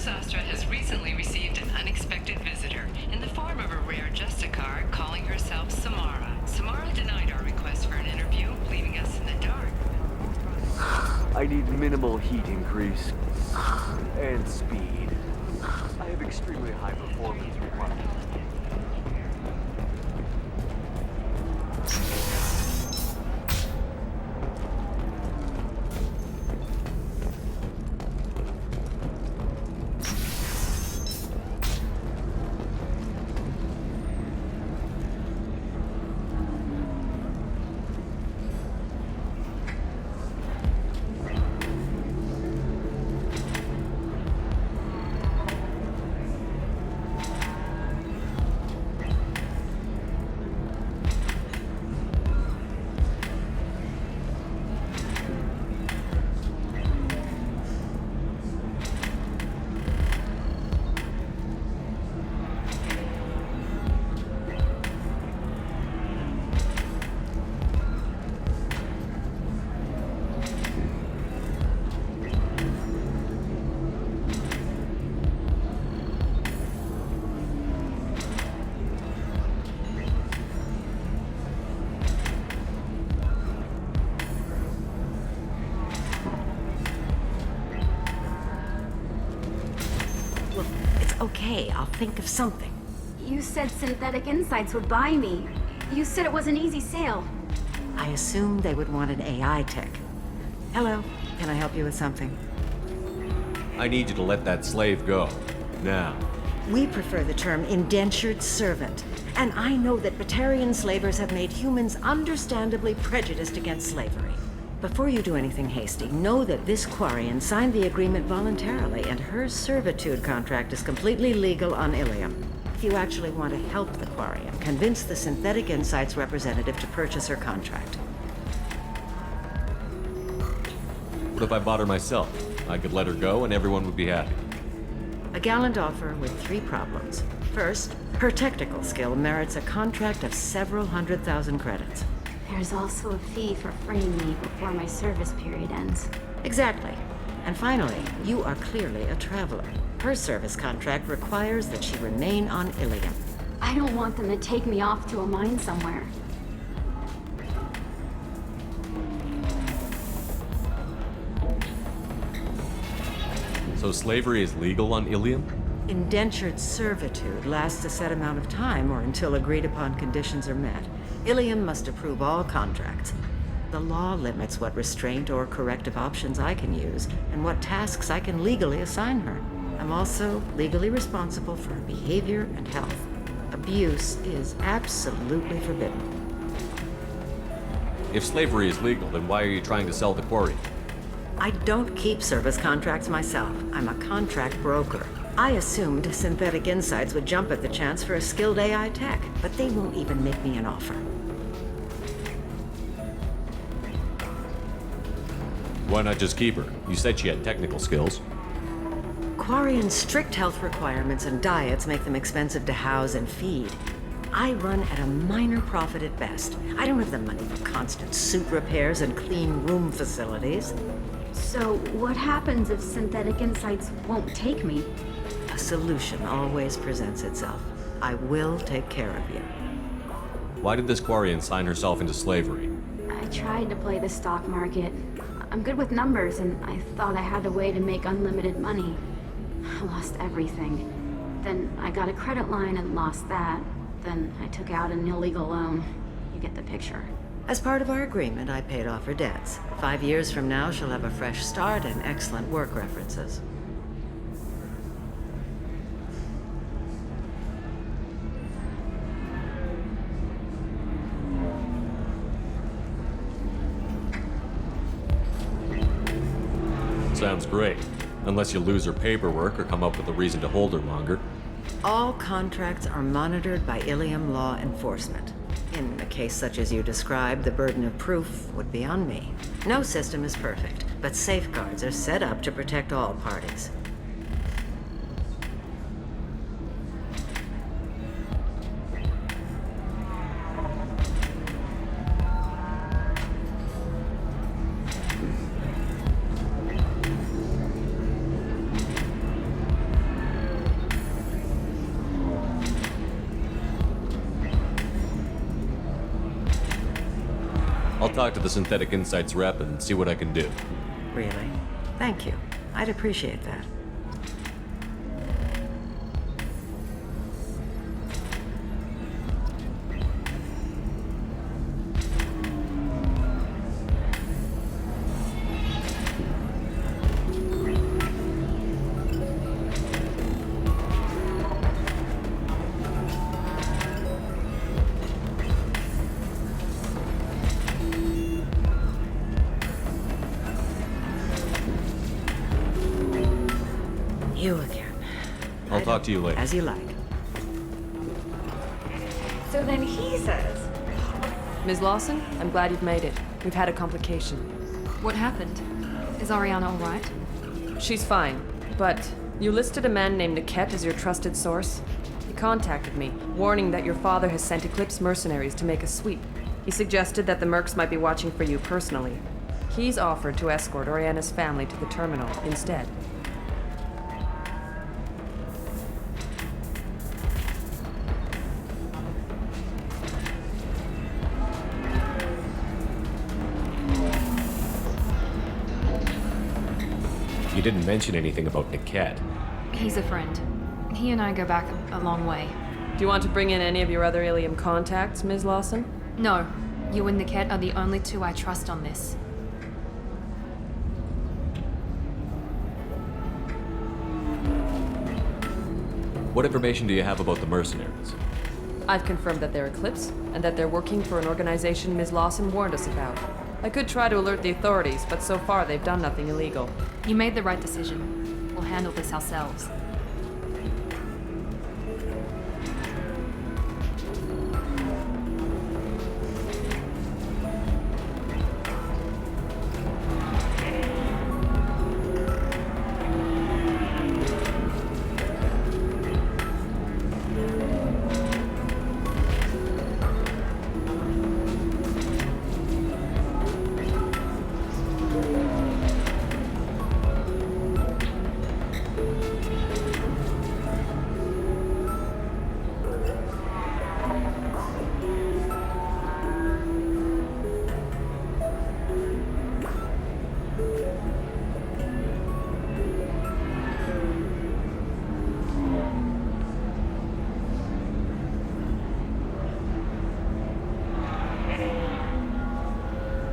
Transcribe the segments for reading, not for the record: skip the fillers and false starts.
Sastra has recently received an unexpected visitor in the form of a rare Justicar calling herself Samara. Samara denied our request for an interview, leaving us in the dark. I need minimal heat increase and speed. I have extremely high performance requirements. Okay, I'll think of something. You said Synthetic Insights would buy me. You said it was an easy sale. I assumed they would want an AI tech. Hello, can I help you with something? I need you to let that slave go. Now. We prefer the term indentured servant. And I know that Batarian slavers have made humans understandably prejudiced against slavery. Before you do anything hasty, know that this Quarian signed the agreement voluntarily, and her servitude contract is completely legal on Ilium. If you actually want to help the Quarian, convince the Synthetic Insights representative to purchase her contract. What if I bought her myself? I could let her go and everyone would be happy. A gallant offer with 3 problems. First, her technical skill merits a contract of several 100,000 credits. There's also a fee for freeing me before my service period ends. Exactly. And finally, you are clearly a traveler. Her service contract requires that she remain on Ilium. I don't want them to take me off to a mine somewhere. So slavery is legal on Ilium? Indentured servitude lasts a set amount of time or until agreed upon conditions are met. Ilium must approve all contracts. The law limits what restraint or corrective options I can use and what tasks I can legally assign her. I'm also legally responsible for her behavior and health. Abuse is absolutely forbidden. If slavery is legal, then why are you trying to sell the quarry? I don't keep service contracts myself. I'm a contract broker. I assumed Synthetic Insights would jump at the chance for a skilled AI tech, but they won't even make me an offer. Why not just keep her? You said she had technical skills. Quarian's strict health requirements and diets make them expensive to house and feed. I run at a minor profit at best. I don't have the money for constant suit repairs and clean room facilities. So what happens if Synthetic Insights won't take me? A solution always presents itself. I will take care of you. Why did this Quarian sign herself into slavery? I tried to play the stock market. I'm good with numbers, and I thought I had a way to make unlimited money. I lost everything. Then I got a credit line and lost that. Then I took out an illegal loan. You get the picture. As part of our agreement, I paid off her debts. 5 years from now, she'll have a fresh start and excellent work references. Sounds great. Unless you lose her paperwork or come up with a reason to hold her longer. All contracts are monitored by Ilium law enforcement. In a case such as you described, the burden of proof would be on me. No system is perfect, but safeguards are set up to protect all parties. I'll talk to the Synthetic Insights rep and see what I can do. Really? Thank you. I'd appreciate that. You again. I'll talk to you later. As you like. So then he says, Ms. Lawson, I'm glad you've made it. We've had a complication. what happened? Is Ariana all right? She's fine, but you listed a man named Niket as your trusted source. He contacted me, warning that your father has sent Eclipse mercenaries to make a sweep. He suggested that the Mercs might be watching for you personally. He's offered to escort Oriana's family to the terminal instead. You didn't mention anything about Niket. He's a friend. He and I go back a long way. Do you want to bring in any of your other Ilium contacts, Ms. Lawson? No, you and Niket are the only two I trust on this. What information do you have about the mercenaries? I've confirmed that they're Eclipse, and that they're working for an organization Ms. Lawson warned us about. I could try to alert the authorities, but so far they've done nothing illegal. You made the right decision. We'll handle this ourselves.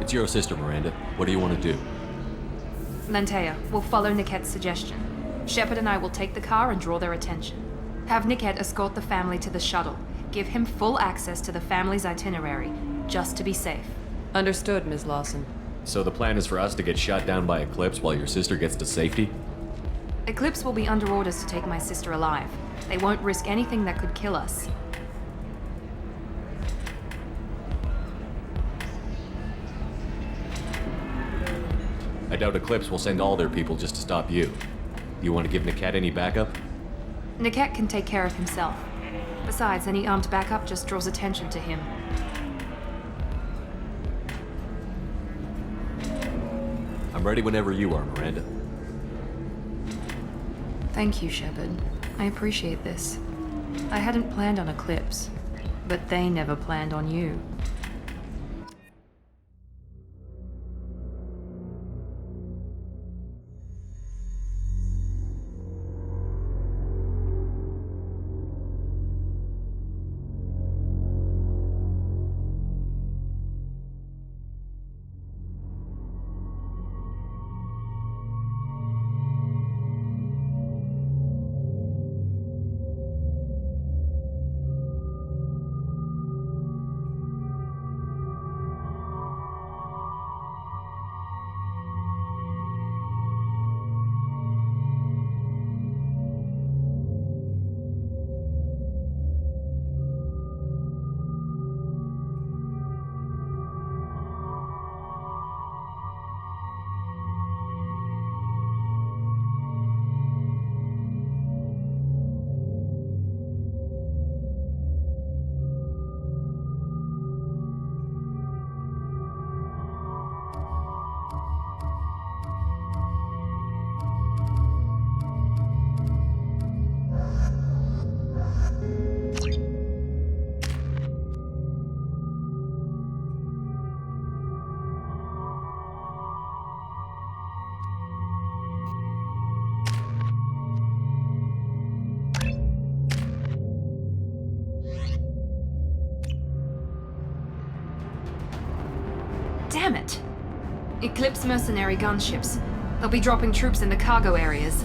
It's your sister, Miranda. What do you want to do? Lantea, we'll follow Niket's suggestion. Shepard and I will take the car and draw their attention. Have Niket escort the family to the shuttle. Give him full access to the family's itinerary, just to be safe. Understood, Ms. Lawson. So the plan is for us to get shot down by Eclipse while your sister gets to safety? Eclipse will be under orders to take my sister alive. They won't risk anything that could kill us. I doubt Eclipse will send all their people just to stop you. You want to give Niket any backup? Niket can take care of himself. Besides, any armed backup just draws attention to him. I'm ready whenever you are, Miranda. Thank you, Shepard. I appreciate this. I hadn't planned on Eclipse, but they never planned on you. Damn it! Eclipse mercenary gunships. They'll be dropping troops in the cargo areas.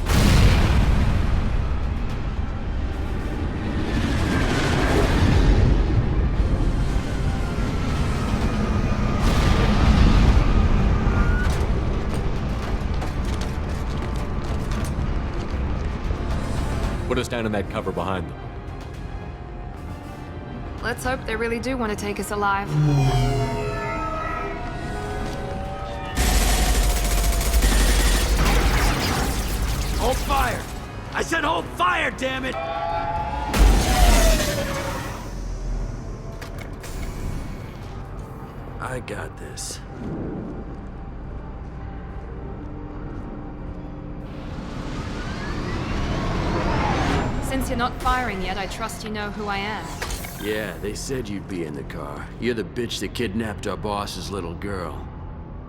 Put us down in that cover behind them. Let's hope they really do want to take us alive. Hold fire! I said hold fire, damn it! I got this. Since you're not firing yet, I trust you know who I am. Yeah, they said you'd be in the car. You're the bitch that kidnapped our boss's little girl.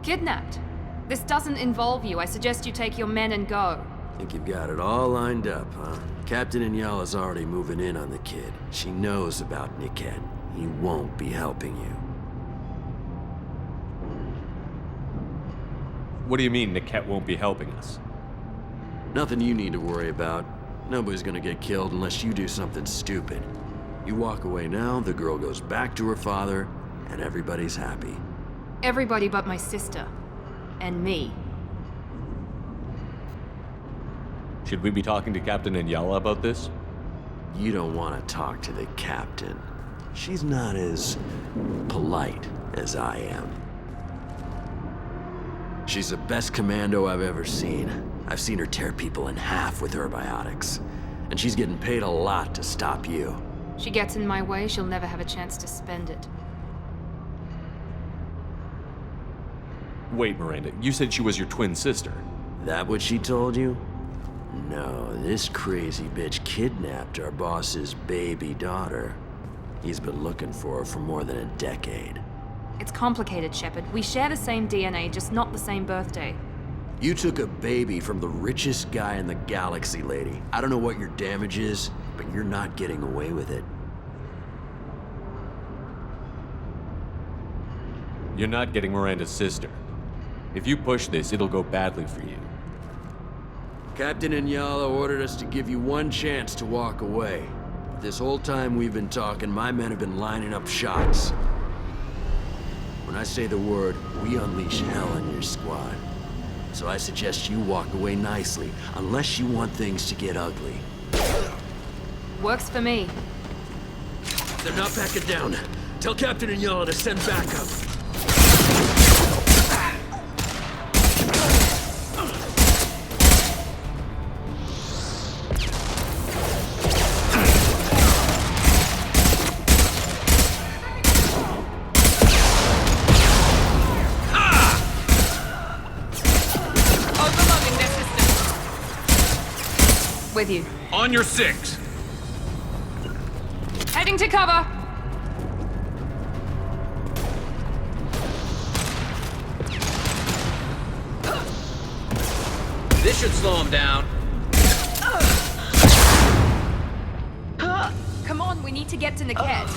Kidnapped? This doesn't involve you. I suggest you take your men and go. Think you've got it all lined up, huh? Captain Inyala's already moving in on the kid. She knows about Niket. He won't be helping you. What do you mean Niket won't be helping us? Nothing you need to worry about. Nobody's gonna get killed unless you do something stupid. You walk away now, the girl goes back to her father, and everybody's happy. Everybody but my sister. And me. Should we be talking to Captain Inyala about this? You don't want to talk to the captain. She's not as polite as I am. She's the best commando I've ever seen. I've seen her tear people in half with her biotics. And she's getting paid a lot to stop you. She gets in my way, she'll never have a chance to spend it. Wait, Miranda, you said she was your twin sister. That what she told you? No, this crazy bitch kidnapped our boss's baby daughter. He's been looking for her for more than a decade. It's complicated, Shepard. We share the same DNA, just not the same birthday. You took a baby from the richest guy in the galaxy, lady. I don't know what your damage is, but you're not getting away with it. You're not getting Miranda's sister. If you push this, it'll go badly for you. Captain Inyala ordered us to give you one chance to walk away. This whole time we've been talking, my men have been lining up shots. When I say the word, we unleash hell in your squad. So I suggest you walk away nicely, unless you want things to get ugly. Works for me. They're not backing down. Tell Captain Inyala to send backup. Overloading their system. With you. On your 6. Heading to cover. This should slow him down. Come on, we need to get to Niket.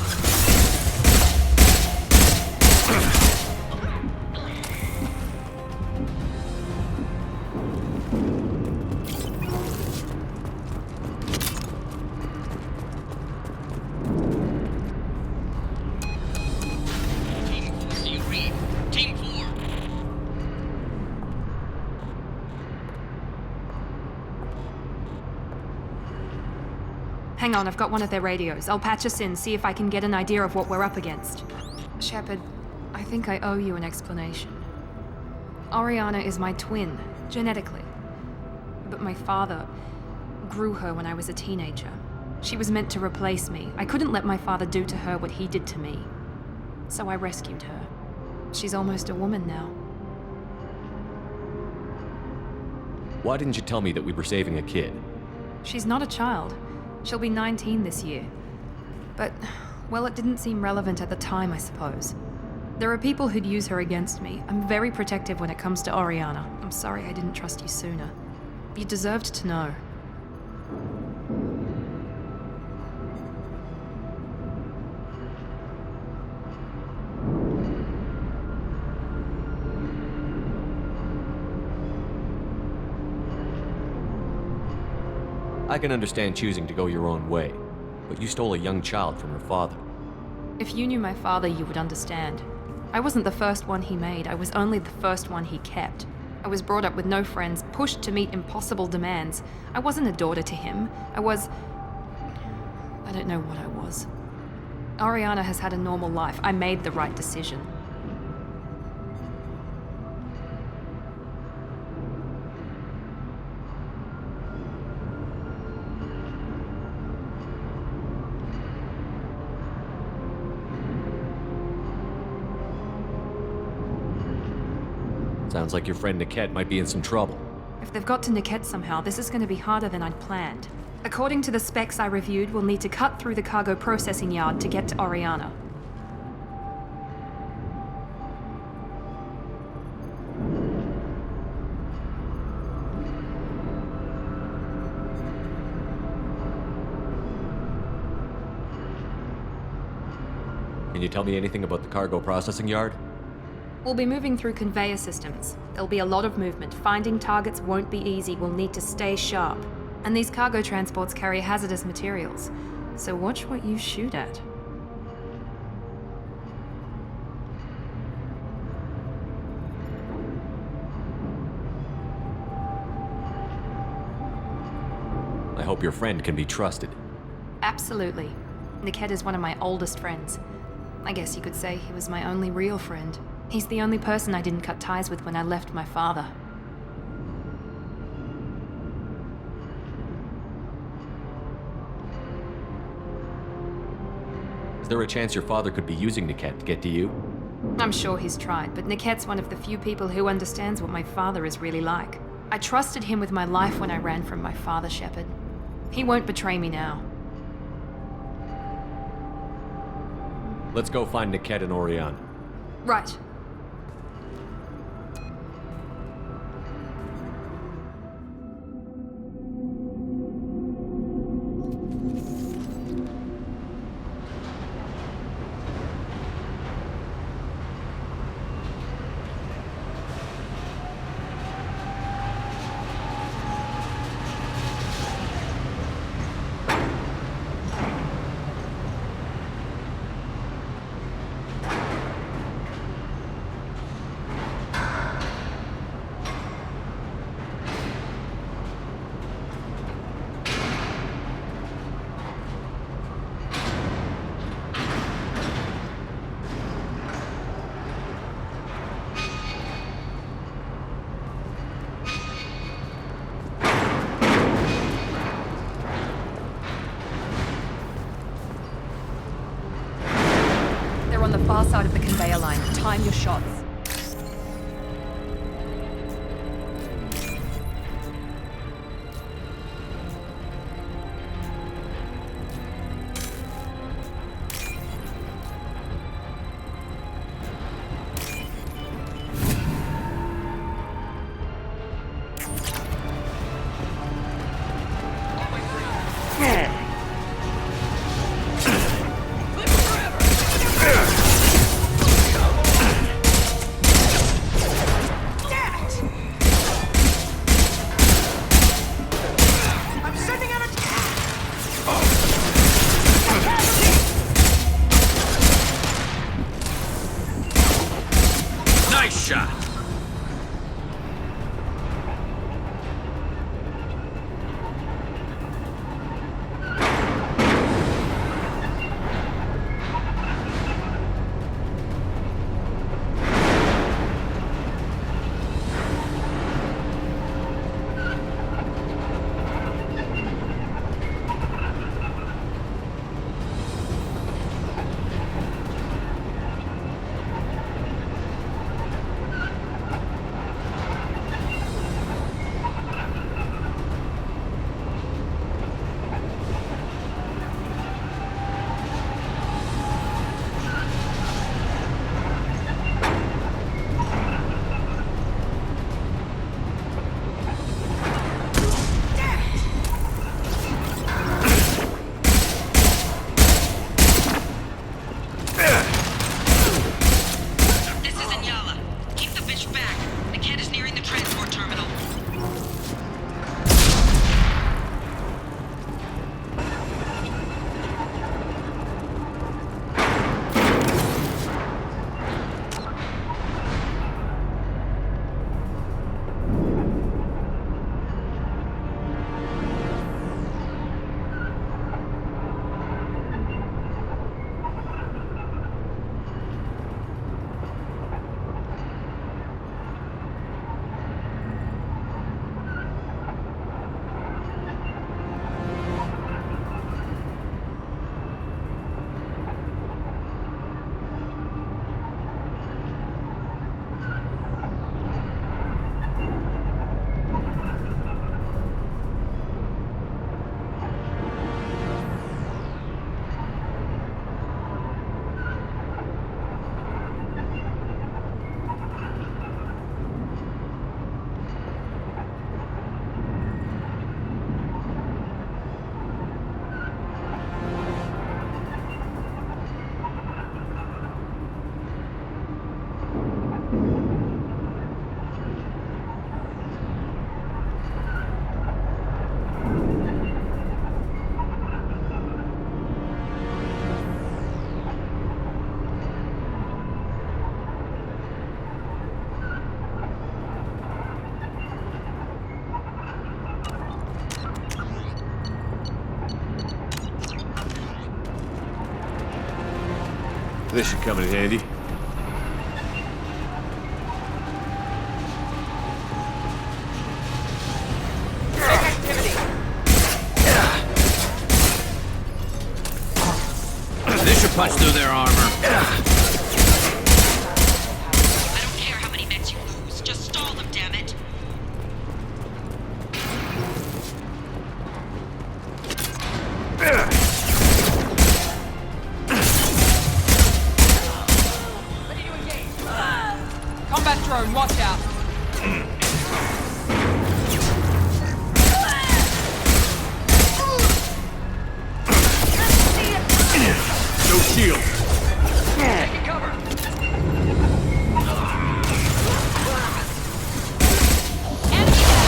Hang on, I've got one of their radios. I'll patch us in, see if I can get an idea of what we're up against. Shepard, I think I owe you an explanation. Oriana is my twin, genetically. But my father grew her when I was a teenager. She was meant to replace me. I couldn't let my father do to her what he did to me. So I rescued her. She's almost a woman now. Why didn't you tell me that we were saving a kid? She's not a child. She'll be 19 this year. But, well, it didn't seem relevant at the time, I suppose. There are people who'd use her against me. I'm very protective when it comes to Oriana. I'm sorry I didn't trust you sooner. You deserved to know. I can understand choosing to go your own way, but you stole a young child from her father. If you knew my father, you would understand. I wasn't the first one he made, I was only the first one he kept. I was brought up with no friends, pushed to meet impossible demands. I wasn't a daughter to him. I don't know what I was. Ariana has had a normal life. I made the right decision. Sounds like your friend Niket might be in some trouble. If they've got to Niket somehow, this is going to be harder than I'd planned. According to the specs I reviewed, we'll need to cut through the cargo processing yard to get to Oriana. Can you tell me anything about the cargo processing yard? We'll be moving through conveyor systems. There'll be a lot of movement. Finding targets won't be easy. We'll need to stay sharp. And these cargo transports carry hazardous materials. So watch what you shoot at. I hope your friend can be trusted. Absolutely. Niket is one of my oldest friends. I guess you could say he was my only real friend. He's the only person I didn't cut ties with when I left my father. Is there a chance your father could be using Niket to get to you? I'm sure he's tried, but Niket's one of the few people who understands what my father is really like. I trusted him with my life when I ran from my father, Shepard. He won't betray me now. Let's go find Niket and Oriana. Right. On the far side of the conveyor line. Time your shots. Nice shot! This should come in handy. This should punch through their armor. I don't care how many mechs you lose. Just stall them, damn it. Combat drone, watch out. No shield. Taking cover! Enemy down.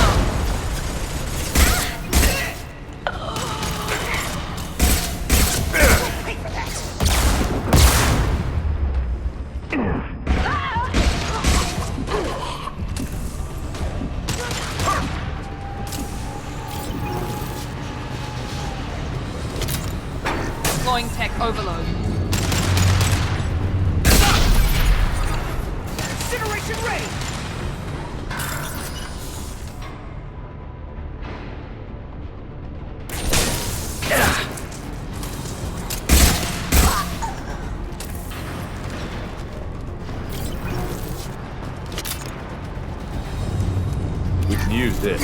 Deploying tech overload. Incineration ready! We can use this.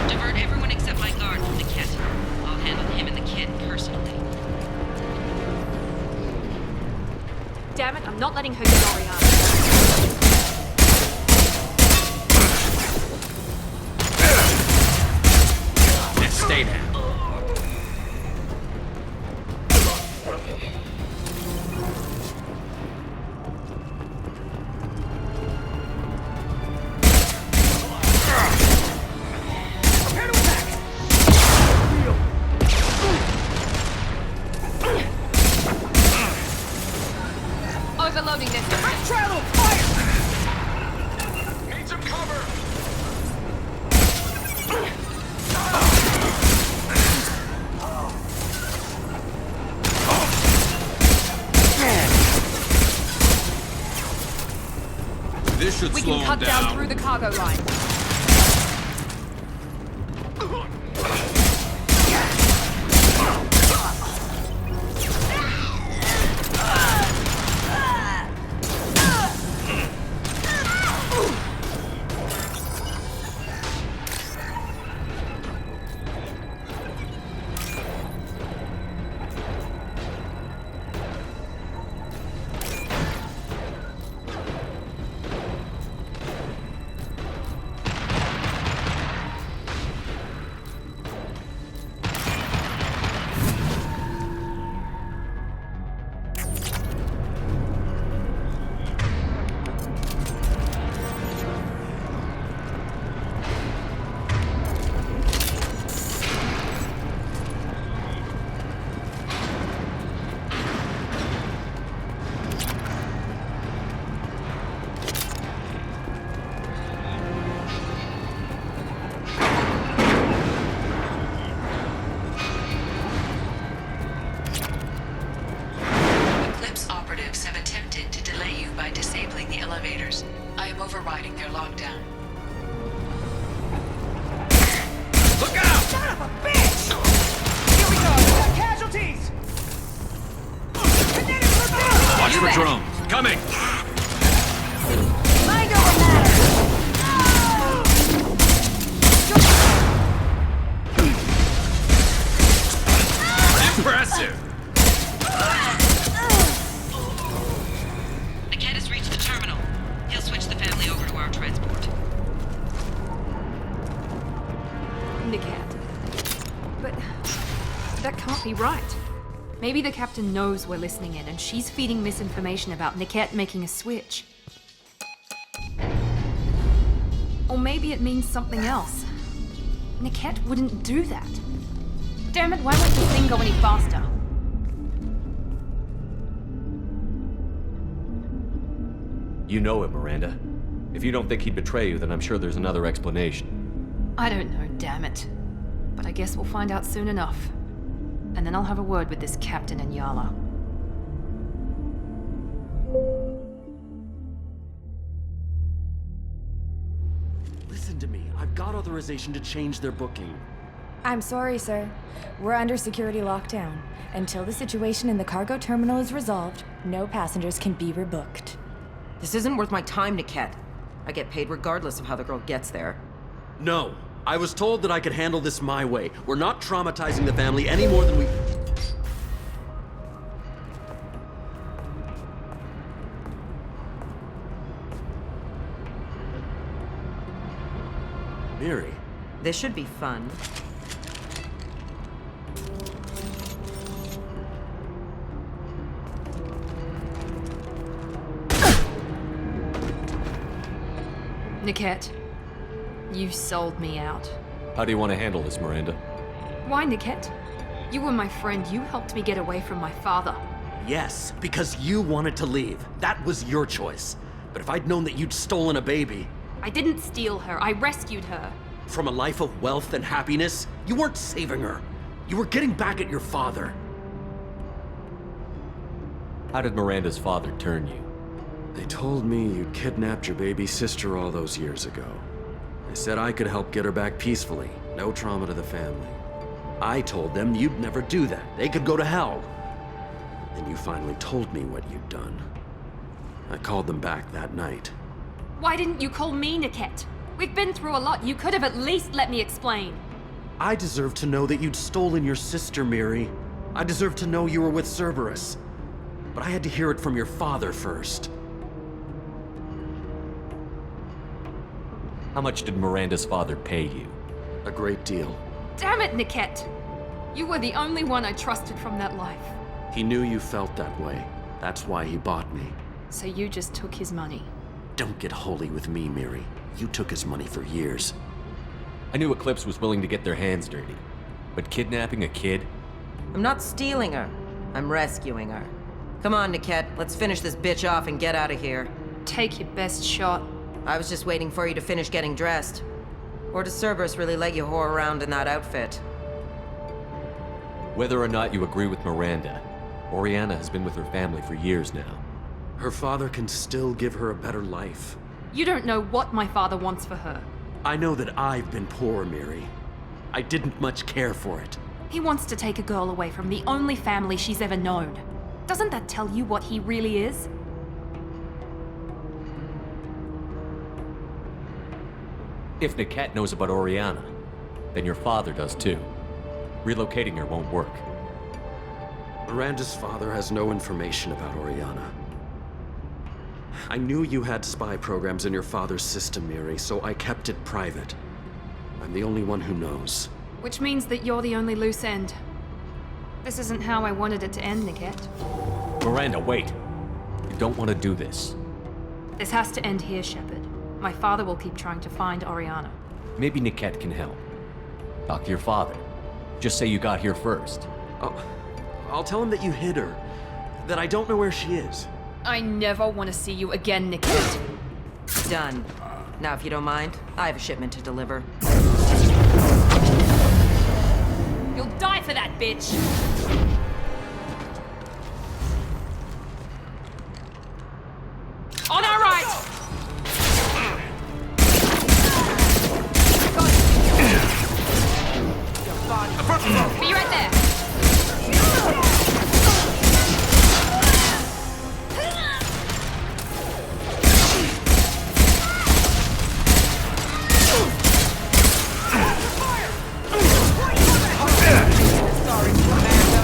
Divert everyone except my guard from the kit. I'll handle him and the kid personally. Damn it, I'm not letting her get Oriana. Let's stay down. Prepare to attack! Overloading this. Travel! Fire! Need some cover! This should We slow can cut them down through the cargo line. Eclipse operatives have attempted to delay you by disabling the elevators. I am overriding their lockdown. Look out! Son of a bitch! Here we go! We got casualties! Kinetic revision! Watch for drones. Coming! Mind over matter! Impressive! The kid has reached the terminal. He'll switch the family over to our transport. Niket. But that can't be right. Maybe the captain knows we're listening in and she's feeding misinformation about Niket making a switch. Or maybe it means something else. Niket wouldn't do that. Damn it, why won't the thing go any faster? You know him, Miranda. If you don't think he'd betray you, then I'm sure there's another explanation. I don't know, damn it. But I guess we'll find out soon enough. And then I'll have a word with this Captain Inyala. Listen to me. I've got authorization to change their booking. I'm sorry, sir. We're under security lockdown. Until the situation in the cargo terminal is resolved, no passengers can be rebooked. This isn't worth my time, Niket. I get paid regardless of how the girl gets there. No. I was told that I could handle this my way. We're not traumatizing the family any more than we... Miri. This should be fun. Niket, you sold me out. How do you want to handle this, Miranda? Why, Niket? You were my friend. You helped me get away from my father. Yes, because you wanted to leave. That was your choice. But if I'd known that you'd stolen a baby... I didn't steal her. I rescued her. From a life of wealth and happiness, you weren't saving her. You were getting back at your father. How did Miranda's father turn you? They told me you'd kidnapped your baby sister all those years ago. They said I could help get her back peacefully. No trauma to the family. I told them you'd never do that. They could go to hell. Then you finally told me what you'd done. I called them back that night. Why didn't you call me, Niket? We've been through a lot. You could have at least let me explain. I deserve to know that you'd stolen your sister, Miri. I deserve to know you were with Cerberus. But I had to hear it from your father first. How much did Miranda's father pay you? A great deal. Damn it, Niket! You were the only one I trusted from that life. He knew you felt that way. That's why he bought me. So you just took his money. Don't get holy with me, Miri. You took his money for years. I knew Eclipse was willing to get their hands dirty. But kidnapping a kid? I'm not stealing her. I'm rescuing her. Come on, Niket. Let's finish this bitch off and get out of here. Take your best shot. I was just waiting for you to finish getting dressed. Or does Cerberus really let you whore around in that outfit? Whether or not you agree with Miranda, Oriana has been with her family for years now. Her father can still give her a better life. You don't know what my father wants for her. I know that I've been poor, Miri. I didn't much care for it. He wants to take a girl away from the only family she's ever known. Doesn't that tell you what he really is? If Niket knows about Oriana, then your father does too. Relocating her won't work. Miranda's father has no information about Oriana. I knew you had spy programs in your father's system, Miri, so I kept it private. I'm the only one who knows. Which means that you're the only loose end. This isn't how I wanted it to end, Niket. Miranda, wait! You don't want to do this. This has to end here, Shepard. My father will keep trying to find Oriana. Maybe Niket can help. Talk to your father. Just say you got here first. I'll tell him that you hid her. That I don't know where she is. I never want to see you again, Niket. Done. Now, if you don't mind, I have a shipment to deliver. You'll die for that, bitch! On our right! Be right there! Sorry, man.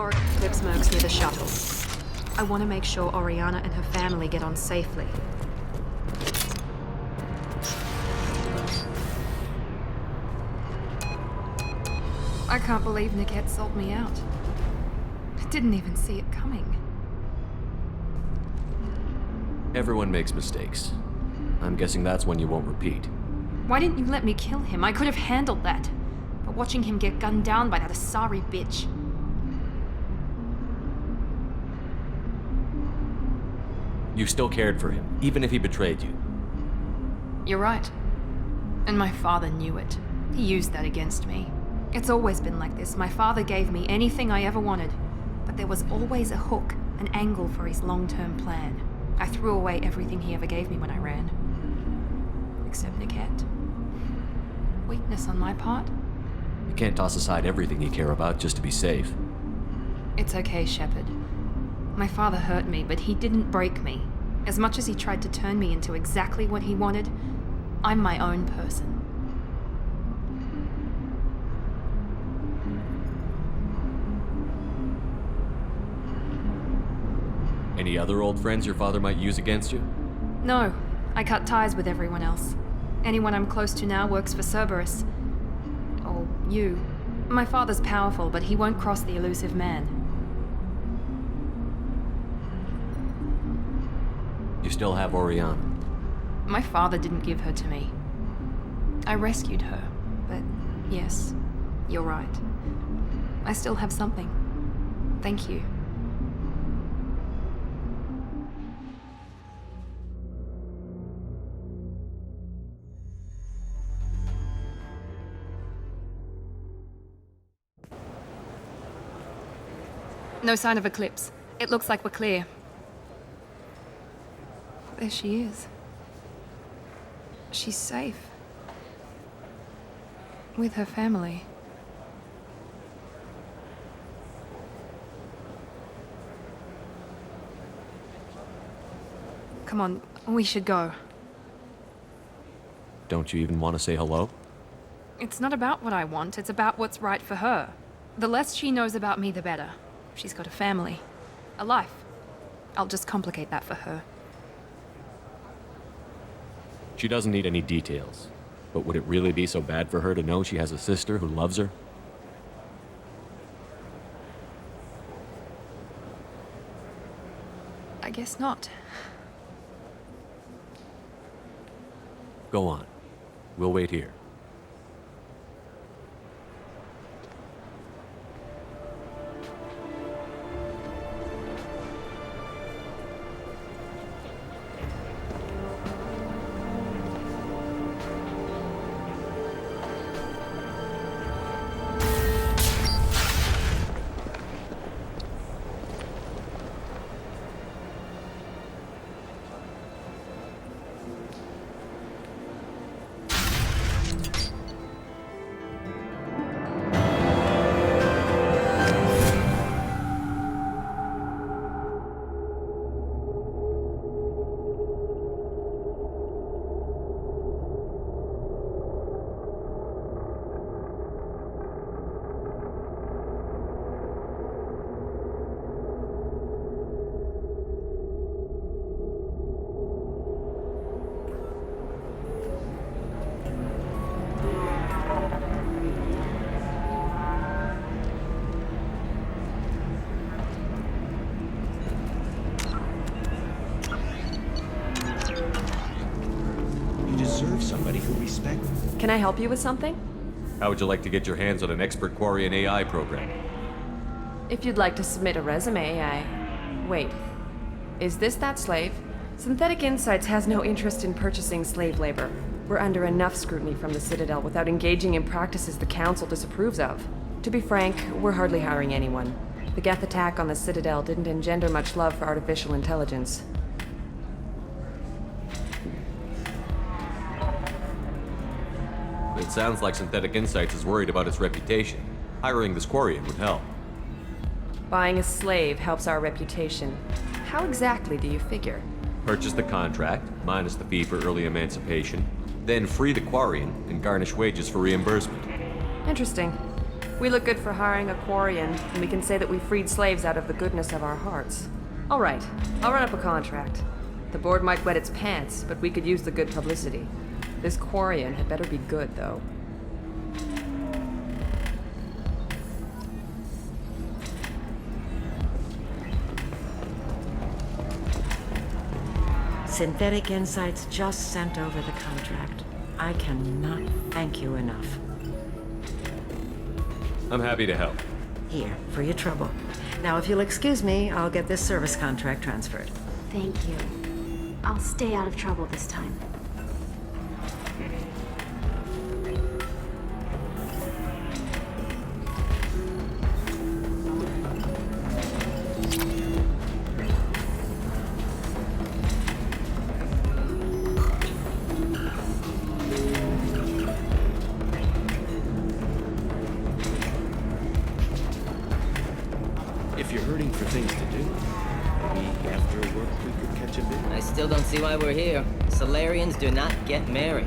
more Eclipse mercs near the shuttle. I want to make sure Oriana and her family get on safely. I can't believe Niket sold me out. I didn't even see it coming. Everyone makes mistakes. I'm guessing that's one you won't repeat. Why didn't you let me kill him? I could have handled that. But watching him get gunned down by that Asari bitch. You still cared for him, even if he betrayed you. You're right. And my father knew it. He used that against me. It's always been like this. My father gave me anything I ever wanted. But there was always a hook, an angle for his long-term plan. I threw away everything he ever gave me when I ran. Except Niket. Weakness on my part? You can't toss aside everything you care about just to be safe. It's okay, Shepard. My father hurt me, but he didn't break me. As much as he tried to turn me into exactly what he wanted, I'm my own person. Any other old friends your father might use against you? No, I cut ties with everyone else. Anyone I'm close to now works for Cerberus. Or you. My father's powerful, but he won't cross the elusive man. You still have Oriana. My father didn't give her to me. I rescued her, but yes, you're right. I still have something. Thank you. No sign of Eclipse. It looks like we're clear. There she is. She's safe. With her family. Come on, we should go. Don't you even want to say hello? It's not about what I want, it's about what's right for her. The less she knows about me, the better. She's got a family. A life. I'll just complicate that for her. She doesn't need any details. But would it really be so bad for her to know she has a sister who loves her? I guess not. Go on. We'll wait here. Can I help you with something? How would you like to get your hands on an expert Quarian AI program? If you'd like to submit a resume, Wait. Is this that slave? Synthetic Insights has no interest in purchasing slave labor. We're under enough scrutiny from the Citadel without engaging in practices the Council disapproves of. To be frank, we're hardly hiring anyone. The Geth attack on the Citadel didn't engender much love for artificial intelligence. It sounds like Synthetic Insights is worried about its reputation. Hiring this Quarian would help. Buying a slave helps our reputation. How exactly do you figure? Purchase the contract, minus the fee for early emancipation, then free the Quarian and garnish wages for reimbursement. Interesting. We look good for hiring a Quarian, and we can say that we freed slaves out of the goodness of our hearts. All right, I'll run up a contract. The board might wet its pants, but we could use the good publicity. This Quarian had better be good, though. Synthetic Insights just sent over the contract. I cannot thank you enough. I'm happy to help. Here, for your trouble. Now, if you'll excuse me, I'll get this service contract transferred. Thank you. I'll stay out of trouble this time. If you're hurting for things to do, maybe after work we could catch a bit. I still don't see why we're here. Solarians do not get married.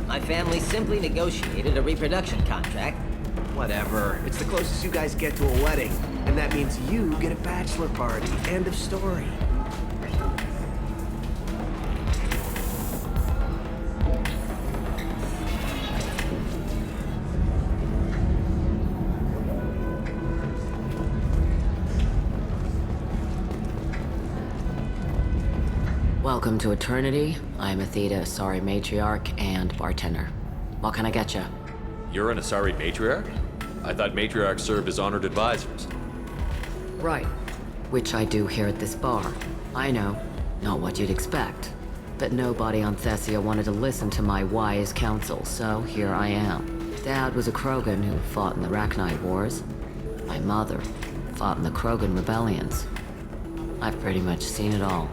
My family simply negotiated a reproduction contract. Whatever. It's the closest you guys get to a wedding. And that means you get a bachelor party. End of story. Welcome to Eternity. I'm Athena, Asari Matriarch and bartender. What can I get you? You're an Asari Matriarch? I thought Matriarchs served as honored advisors. Right. Which I do here at this bar. I know. Not what you'd expect. But nobody on Thessia wanted to listen to my wise counsel, so here I am. Dad was a Krogan who fought in the Rachni Wars. My mother fought in the Krogan rebellions. I've pretty much seen it all.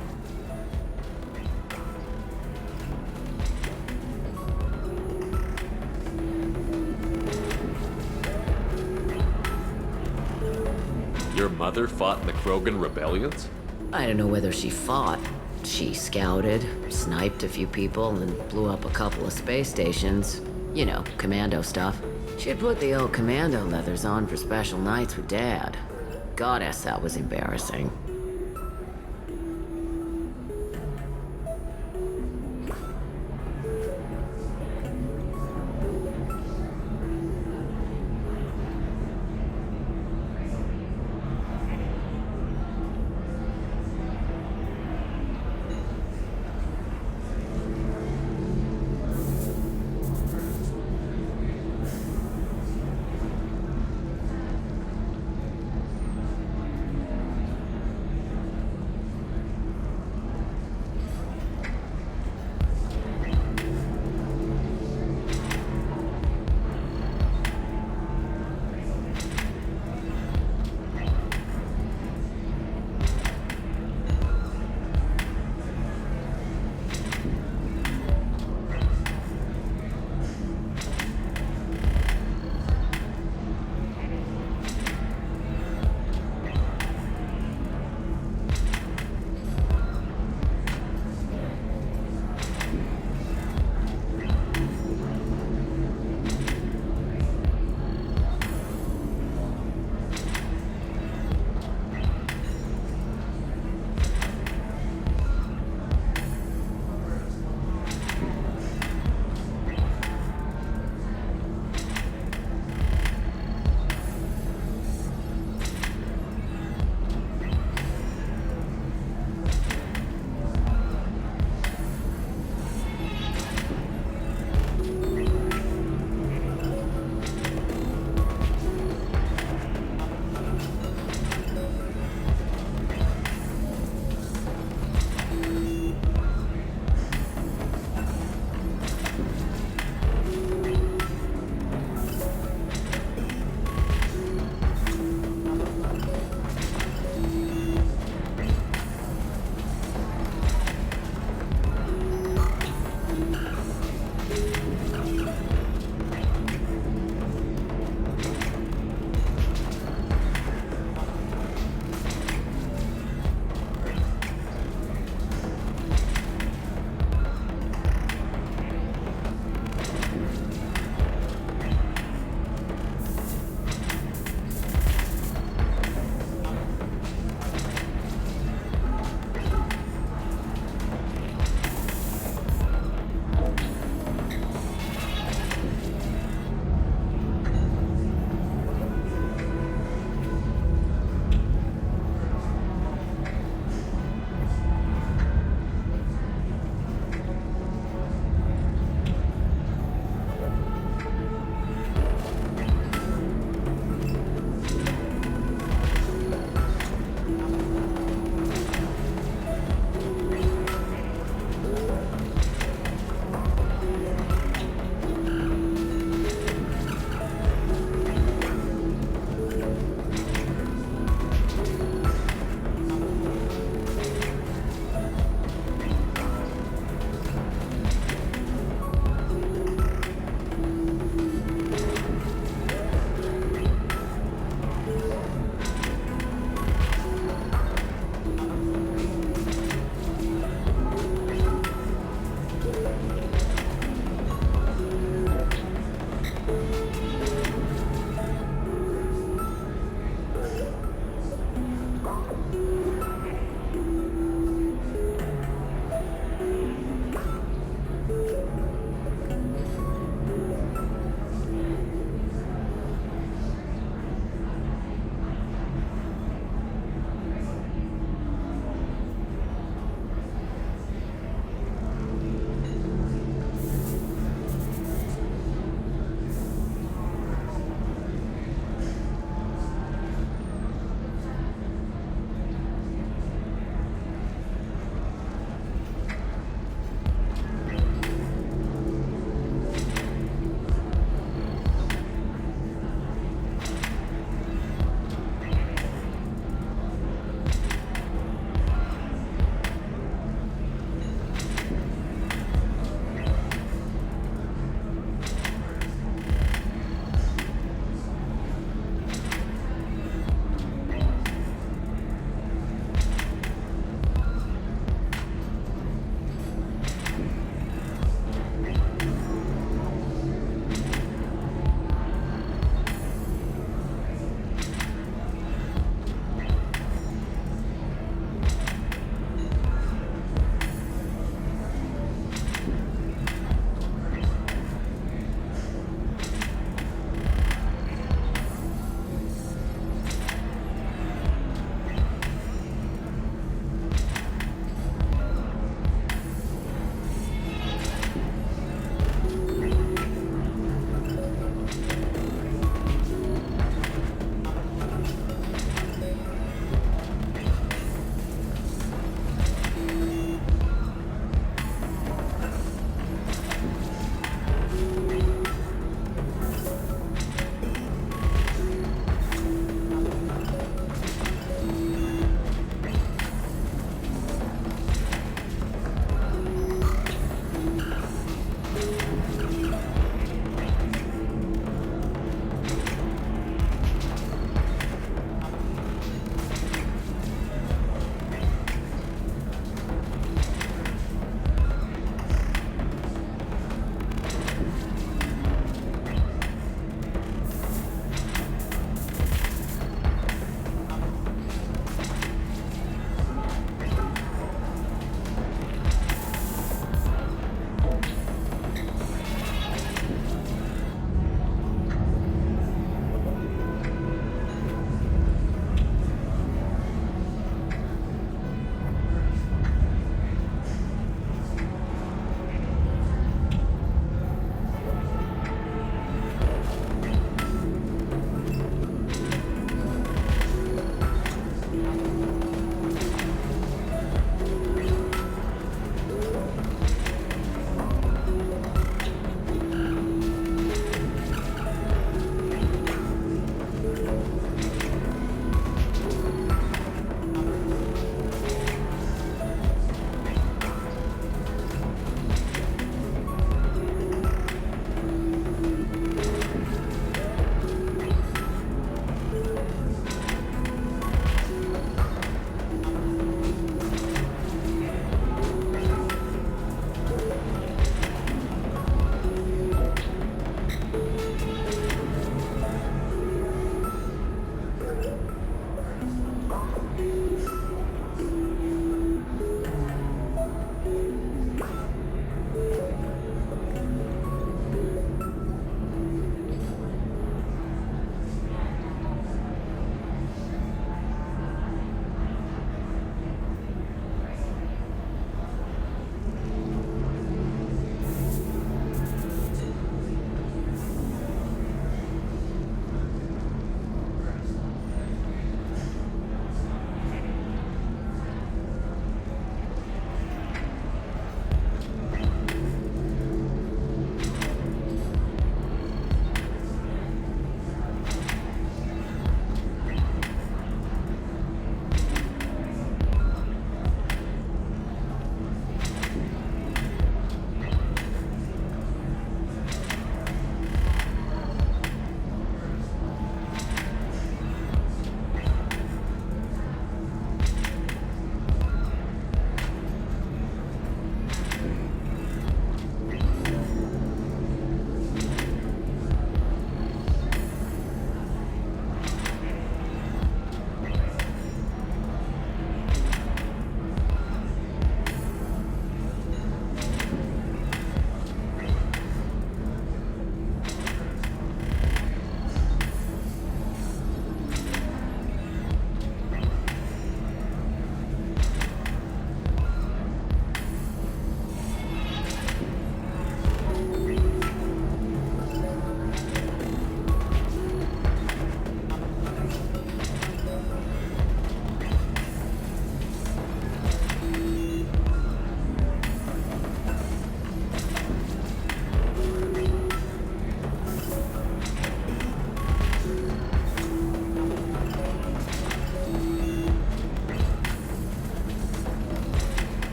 Your mother fought in the Krogan rebellions? I don't know whether she fought. She scouted, sniped a few people, and blew up a couple of space stations. You know, commando stuff. She'd put the old commando leathers on for special nights with Dad. Goddess, that was embarrassing.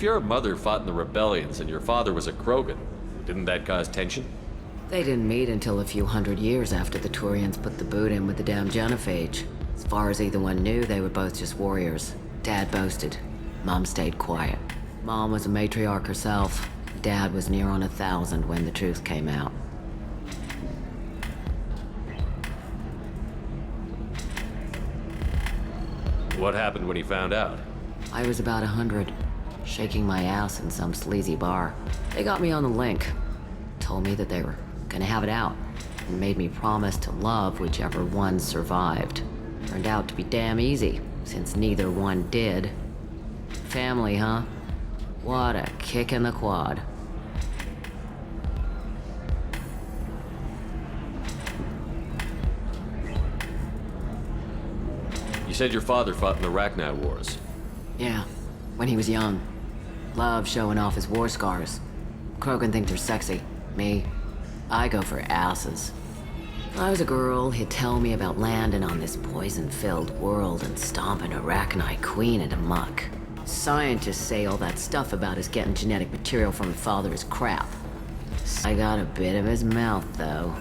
If your mother fought in the rebellions and your father was a Krogan, didn't that cause tension? They didn't meet until a few hundred years after the Turians put the boot in with the damn genophage. As far as either one knew, they were both just warriors. Dad boasted. Mom stayed quiet. Mom was a matriarch herself. Dad was near on 1,000 when the truth came out. What happened when he found out? I was about 100, shaking my ass in some sleazy bar. They got me on the link. Told me that they were gonna have it out, and made me promise to love whichever one survived. Turned out to be damn easy, since neither one did. Family, huh? What a kick in the quad. You said your father fought in the Rachni Wars. Yeah, when he was young. Loved showing off his war scars. Krogan think they're sexy. Me, I go for asses. When I was a girl, he'd tell me about landing on this poison-filled world and stomping a Rachni queen into muck. Scientists say all that stuff about us getting genetic material from the father is crap. I got a bit of his mouth, though.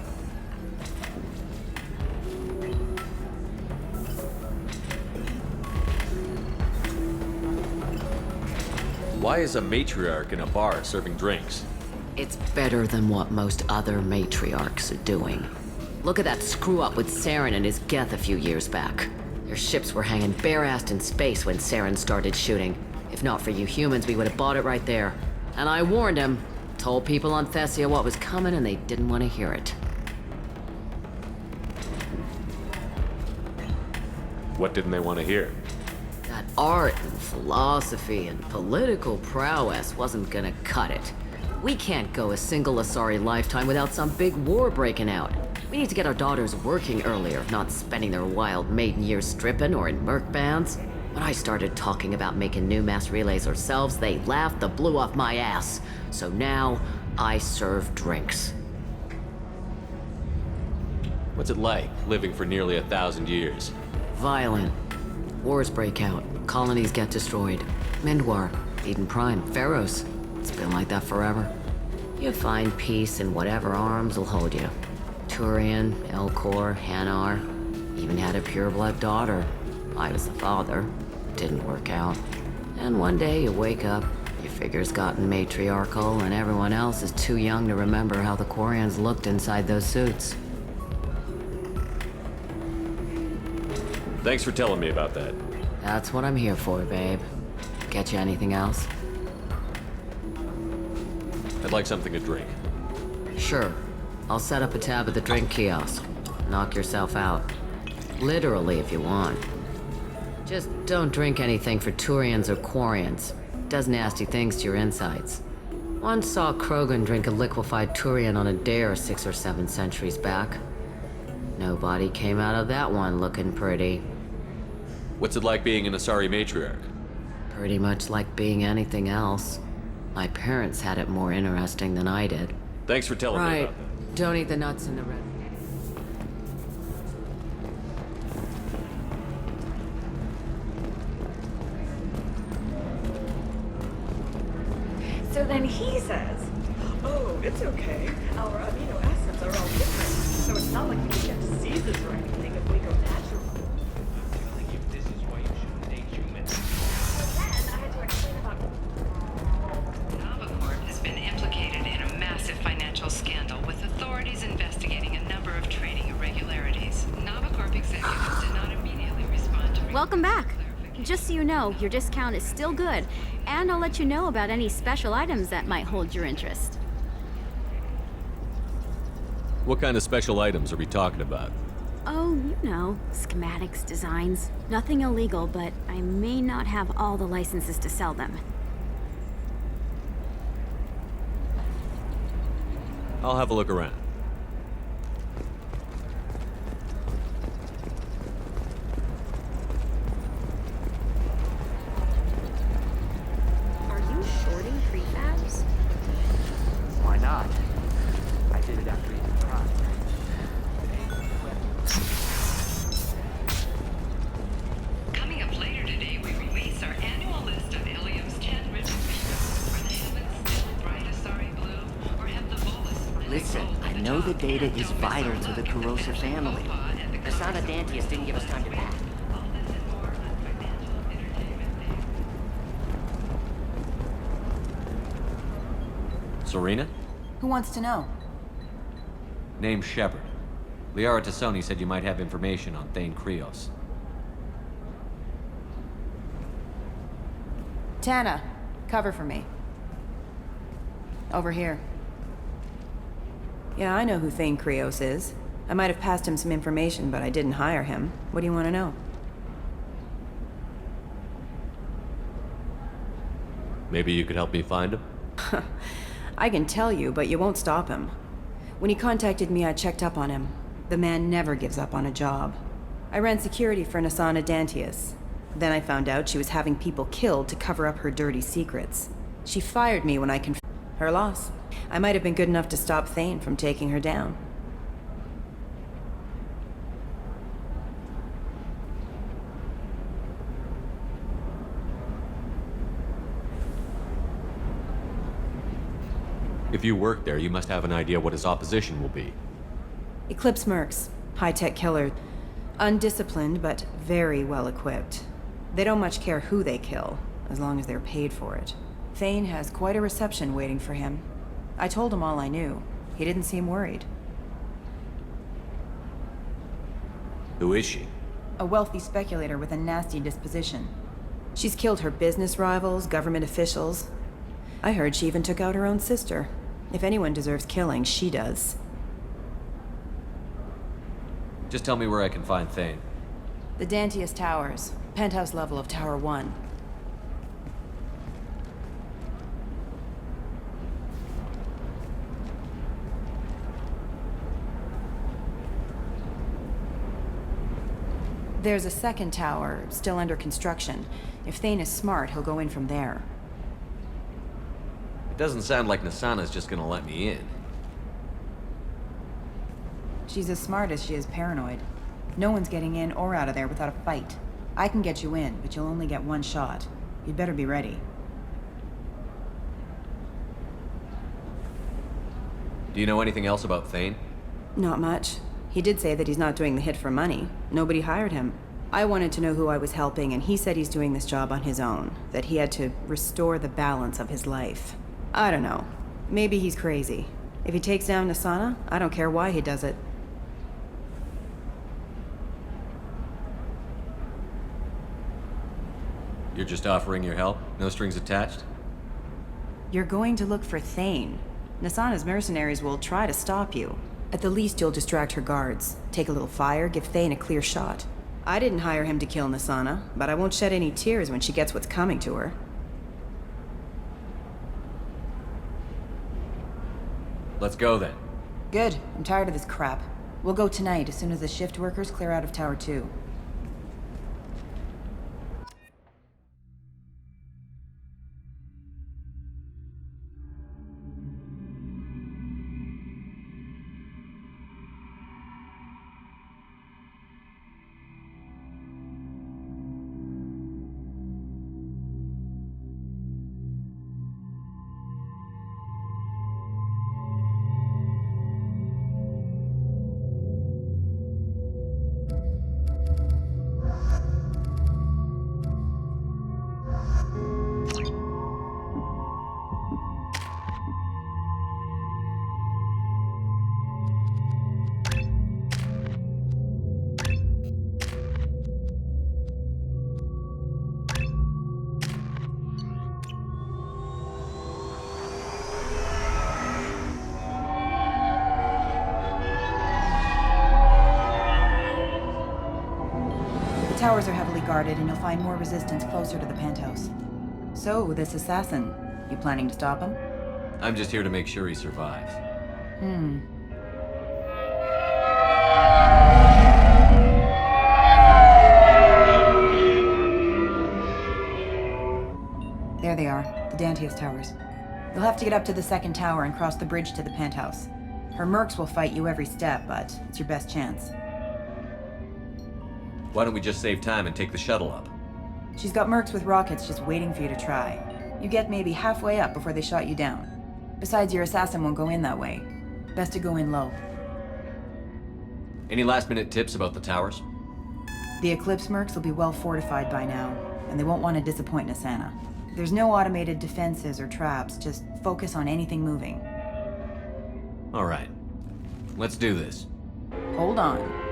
Why is a matriarch in a bar serving drinks? It's better than what most other matriarchs are doing. Look at that screw-up with Saren and his Geth a few years back. Their ships were hanging bare-assed in space when Saren started shooting. If not for you humans, we would have bought it right there. And I warned him. Told people on Thessia what was coming, and they didn't want to hear it. What didn't they want to hear? That art and philosophy and political prowess wasn't gonna cut it. We can't go a single Asari lifetime without some big war breaking out. We need to get our daughters working earlier, not spending their wild maiden years stripping or in merc bands. When I started talking about making new mass relays ourselves, they laughed the blue off my ass. So now, I serve drinks. What's it like, living for nearly 1,000 years? Violent. Wars break out. Colonies get destroyed. Mindwar, Eden Prime, Pharaohs. It's been like that forever. You find peace in whatever arms will hold you. Turian, Elcor, Hanar. Even had a pureblood daughter. I was the father. Didn't work out. And one day you wake up, your figure's gotten matriarchal, and everyone else is too young to remember how the Quarians looked inside those suits. Thanks for telling me about that. That's what I'm here for, babe. Get you anything else? I'd like something to drink. Sure. I'll set up a tab at the drink kiosk. Knock yourself out. Literally, if you want. Just don't drink anything for Turians or Quarians. Does nasty things to your insides. Once saw Krogan drink a liquefied Turian on a dare 6 or 7 centuries back. Nobody came out of that one looking pretty. What's it like being an Asari matriarch? Pretty much like being anything else. My parents had it more interesting than I did. Thanks for telling me about that. Right. Don't eat the nuts in the red. So then he says, oh, it's okay. Our amino acids are all different. So it's not like we can get diseases or anything if we go natural. I'm feeling if this is why you shouldn't date humans. So then I had to explain about... Navacorp has been implicated in a massive financial scandal with authorities investigating a number of trading irregularities. Navacorp executives did not immediately respond to... Welcome back. Just so you know, your discount is still good, and I'll let you know about any special items that might hold your interest. What kind of special items are we talking about? Oh, you know, schematics, designs. Nothing illegal, but I may not have all the licenses to sell them. I'll have a look around. Are you shorting prefabs? Why not? I did it after Eden Prime. Coming up later today, we release our annual list of Ilium's 10 richest people. the data is vital to the corrosive family. Asana Dantius didn't give us time to pack. Serena? Who wants to know? Name's Shepard. Liara Tassoni said you might have information on Thane Krios. Tana, cover for me. Over here. Yeah, I know who Thane Krios is. I might have passed him some information, but I didn't hire him. What do you want to know? Maybe you could help me find him? I can tell you, but you won't stop him. When he contacted me, I checked up on him. The man never gives up on a job. I ran security for Asana Dantius. Then I found out she was having people killed to cover up her dirty secrets. She fired me when I her loss. I might have been good enough to stop Thane from taking her down. If you work there, you must have an idea what his opposition will be. Eclipse mercs. High-tech killer. Undisciplined, but very well-equipped. They don't much care who they kill, as long as they're paid for it. Thane has quite a reception waiting for him. I told him all I knew. He didn't seem worried. Who is she? A wealthy speculator with a nasty disposition. She's killed her business rivals, government officials. I heard she even took out her own sister. If anyone deserves killing, she does. Just tell me where I can find Thane. The Dantius Towers. Penthouse level of Tower 1. There's a second tower, still under construction. If Thane is smart, he'll go in from there. It doesn't sound like Nasana's just gonna let me in. She's as smart as she is paranoid. No one's getting in or out of there without a fight. I can get you in, but you'll only get one shot. You'd better be ready. Do you know anything else about Thane? Not much. He did say that he's not doing the hit for money. Nobody hired him. I wanted to know who I was helping, and he said he's doing this job on his own. That he had to restore the balance of his life. I don't know. Maybe he's crazy. If he takes down Asana, I don't care why he does it. You're just offering your help? No strings attached? You're going to look for Thane. Nasana's mercenaries will try to stop you. At the least, you'll distract her guards. Take a little fire, give Thane a clear shot. I didn't hire him to kill Nasana, but I won't shed any tears when she gets what's coming to her. Let's go then. Good. I'm tired of this crap. We'll go tonight as soon as the shift workers clear out of Tower 2. The towers are heavily guarded, and you'll find more resistance closer to the penthouse. So, this assassin, you planning to stop him? I'm just here to make sure he survives. There they are, the Dantius Towers. You'll have to get up to the second tower and cross the bridge to the penthouse. Her mercs will fight you every step, but it's your best chance. Why don't we just save time and take the shuttle up? She's got mercs with rockets just waiting for you to try. You get maybe halfway up before they shot you down. Besides, your assassin won't go in that way. Best to go in low. Any last-minute tips about the towers? The Eclipse mercs will be well fortified by now, and they won't want to disappoint Nasana. There's no automated defenses or traps, just focus on anything moving. All right. Let's do this. Hold on.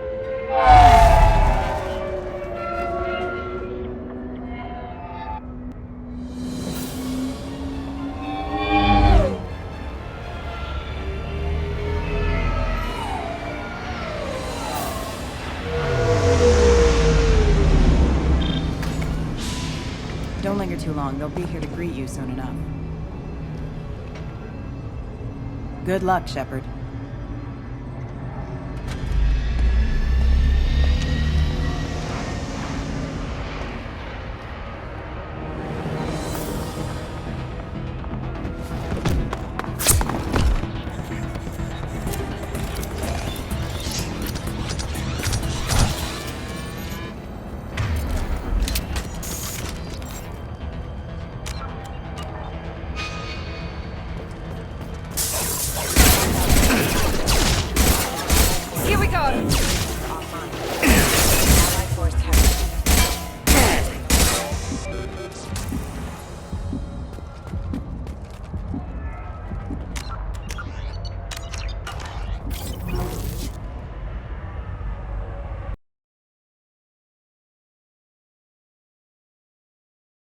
Don't linger too long. They'll be here to greet you soon enough. Good luck, Shepard.